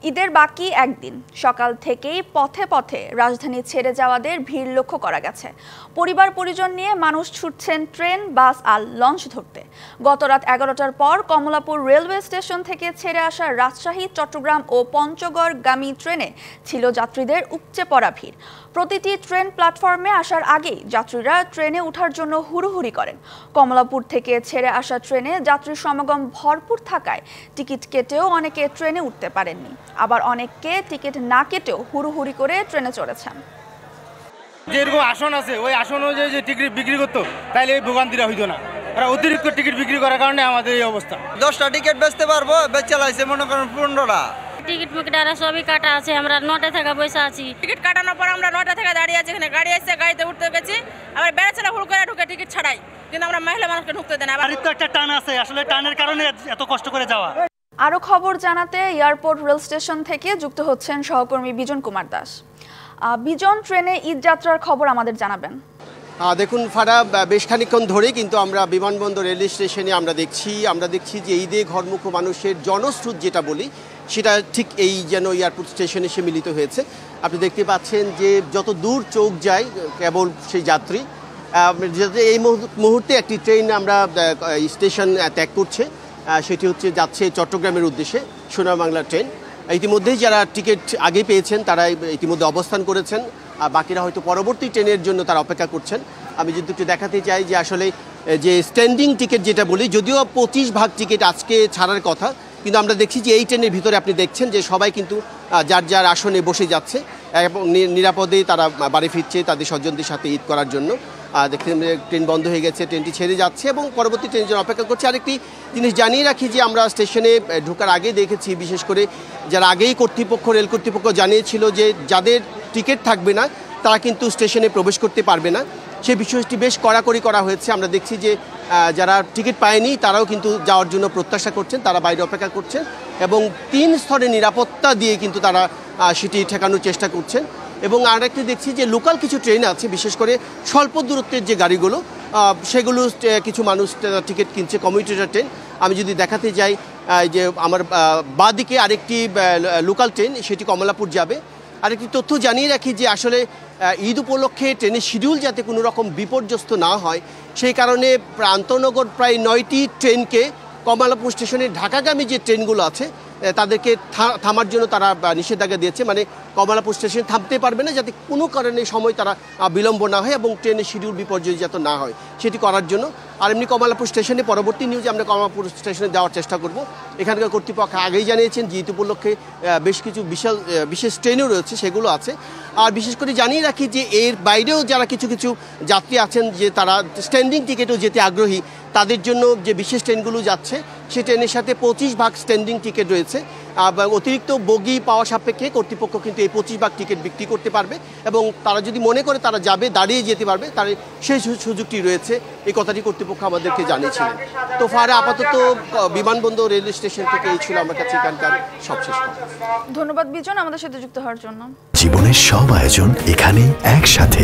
ঈদের বাকি একদিন সকাল থেকেই পথে পথে রাজধানী ছেড়ে যাওয়াদের ভিড় লক্ষ্য করা গেছে। পরিবার পরিজন নিয়ে মানুষ ছুটছেন ট্রেন, বাস আর লঞ্চ ধরতে। গত রাত 11টার পর কমলাপুর রেলওয়ে স্টেশন থেকে ছেড়ে আসা রাজশাহী, চট্টগ্রাম ও পঞ্চগড়গামী ট্রেনে ছিল যাত্রীদের উপচে পড়া ভিড়। প্রতিটি ট্রেন প্ল্যাটফর্মে আসার আগেই যাত্রীরা ট্রেনে ওঠার জন্য হুড়োহুড়ি করেন। কমলাপুর থেকে ছেড়ে আসা ট্রেনে যাত্রীর সমাগম ভরপুর থাকায় টিকিট কেটেও অনেকে ট্রেনে উঠতে পারেননি। আবার অনেককে টিকিট না কেটেও হুড়োহুড়ি করে ট্রেনে চড়েছেন। যেরকম আসন আছে ওই আসন অনুযায়ী যে টিকিট বিক্রি করতো তাইলে এই ভোগান্তিটা হইতো না। ওরা অতিরিক্ত টিকিট বিক্রি করার কারণে আমাদের এই অবস্থা। 10টা টিকিট বেচতে পারবো, বেচে লাইছে মনে করেন 15টা। টিকিট মিকিট আর সবই কাটা আছে, আমরা 9টা থেকে বসে আছি। টিকিট কাটানোর পর আমরা 9টা থেকে দাঁড়িয়ে আছি। এখানে গাড়ি এসে গাড়িতে উঠতে গেছি, আবার বেড়াচেলা হুড় করে ঢুকে টিকিট ছাড়াই, কিন্তু আমরা মহিলা মানুষকে ঢুকতে দেন। গাড়ির তো একটা টান আছে, আসলে টানের কারণে এত কষ্ট করে যাওয়া। আরও খবর জানাতে এয়ারপোর্ট রেল স্টেশন থেকে যুক্ত হচ্ছেন সহকর্মী বিজন কুমার দাস। বিজন, ট্রেনে ঈদ যাত্রার খবর আমাদের জানাবেন। দেখুন ফারা, বেশ খানিকক্ষণ ধরে কিন্তু আমরা বিমানবন্দর রেল স্টেশনে আমরা দেখছি যে ঈদে ঘরমুখ মানুষের জনস্রোত যেটা বলি সেটা ঠিক এই যেন এয়ারপোর্ট স্টেশনে এসে মিলিত হয়েছে। আপনি দেখতে পাচ্ছেন যে যত দূর চোখ যায় কেবল সেই যাত্রী। এই মুহূর্তে একটি ট্রেন আমরা স্টেশন ত্যাগ করছে, সেটি যাচ্ছে চট্টগ্রামের উদ্দেশ্যে, সোনার বাংলা ট্রেন। ইতিমধ্যেই যারা টিকিট আগে পেয়েছেন তারা ইতিমধ্যে অবস্থান করেছেন, আর বাকিরা হয়তো পরবর্তী ট্রেনের জন্য তারা অপেক্ষা করছেন। আমি যদি একটু দেখাতে চাই যে আসলে যে স্ট্যান্ডিং টিকিট যেটা বলি, যদিও 25 ভাগ টিকিট আজকে ছাড়ার কথা, কিন্তু আমরা দেখছি যে এই ট্রেনের ভিতরে আপনি দেখছেন যে সবাই কিন্তু যার যার আসনে বসে যাচ্ছে এবং নিরাপদে তারা বাড়ি ফিরছে তাদের স্বজনদের সাথে ঈদ করার জন্য। দেখতে ট্রেন বন্ধ হয়ে গেছে, ট্রেনটি ছেড়ে যাচ্ছে এবং পরবর্তী ট্রেনের জন্য অপেক্ষা করছে। আরেকটি জিনিস জানিয়ে রাখি যে আমরা স্টেশনে ঢোকার আগে দেখেছি, বিশেষ করে যারা আগেই রেল কর্তৃপক্ষ জানিয়েছিল যে যাদের টিকিট থাকবে না তারা কিন্তু স্টেশনে প্রবেশ করতে পারবে না, সেই বিষয়টি বেশ কড়াকড়ি করা হয়েছে। আমরা দেখছি যে যারা টিকিট পায়নি তারাও কিন্তু যাওয়ার জন্য প্রত্যাশা করছেন, তারা বাইরে অপেক্ষা করছেন এবং 3 স্তরের নিরাপত্তা দিয়ে কিন্তু তারা সেটি ঠেকানোর চেষ্টা করছেন। এবং আরেকটি দেখছি যে লোকাল কিছু ট্রেন আছে, বিশেষ করে স্বল্প দূরত্বের যে গাড়িগুলো, সেগুলো কিছু মানুষ টিকিট কিনছে, কমিউটার ট্রেন। আমি যদি দেখাতে যাই যে আমার বাঁদিকে আরেকটি লোকাল ট্রেন, সেটি কমলাপুর যাবে। আরেকটি তথ্য জানিয়ে রাখি যে আসলে ঈদ উপলক্ষে ট্রেনের শিডিউল যাতে কোনো রকম বিপর্যস্ত না হয় সেই কারণে আন্তনগর প্রায় 9টি ট্রেনকে কমলাপুর স্টেশনের ঢাকাগামী যে ট্রেনগুলো আছে তাদেরকে থামার জন্য তারা নিষেধাজ্ঞা দিয়েছে, মানে কমলাপুর স্টেশনে থামতে পারবে না, যাতে কোনো কারণে সময় তারা বিলম্ব না হয় এবং ট্রেনের শিডিউল বিপর্যয় যাতে না হয় সেটি করার জন্য। আর এমনি কমলাপুর স্টেশনে পরবর্তী নিউজে আমরা কমলাপুর স্টেশনে যাওয়ার চেষ্টা করব। এখানকার কর্তৃপক্ষ আগেই জানিয়েছেন যে ঈদ উপলক্ষে বেশ কিছু বিশেষ ট্রেনও রয়েছে, সেগুলো আছে। আর বিশেষ করে জানিয়ে রাখি যে এর বাইরেও যারা কিছু যাত্রী আছেন যে তারা স্ট্যান্ডিং টিকিটও যেতে আগ্রহী, তাদের জন্য যে বিশেষ ট্রেনগুলো যাচ্ছে সেই ট্রেনের সাথে 25 ভাগ স্ট্যান্ডিং টিকিট রয়েছে। অতিরিক্ত বগি পাওয়া সাপেক্ষে কর্তৃপক্ষ কিন্তু এই 25 ভাগ টিকিট বিক্রি করতে পারবে এবং তারা যদি মনে করে তারা যাবে, দাঁড়িয়ে যেতে পারবে, তার সেই সুযোগটি রয়েছে। এই কথাটি কর্তৃপক্ষ আমাদেরকে জানিয়েছিলেন। তো ফারে আপাতত বিমানবন্দর রেল স্টেশন থেকে এই ছিল আমার কাছে এখানকার সবশেষ খবর। ধন্যবাদ বিজন আমাদের সাথে যুক্ত হওয়ার জন্য। জীবনের সব আয়োজন এখানে একসাথে।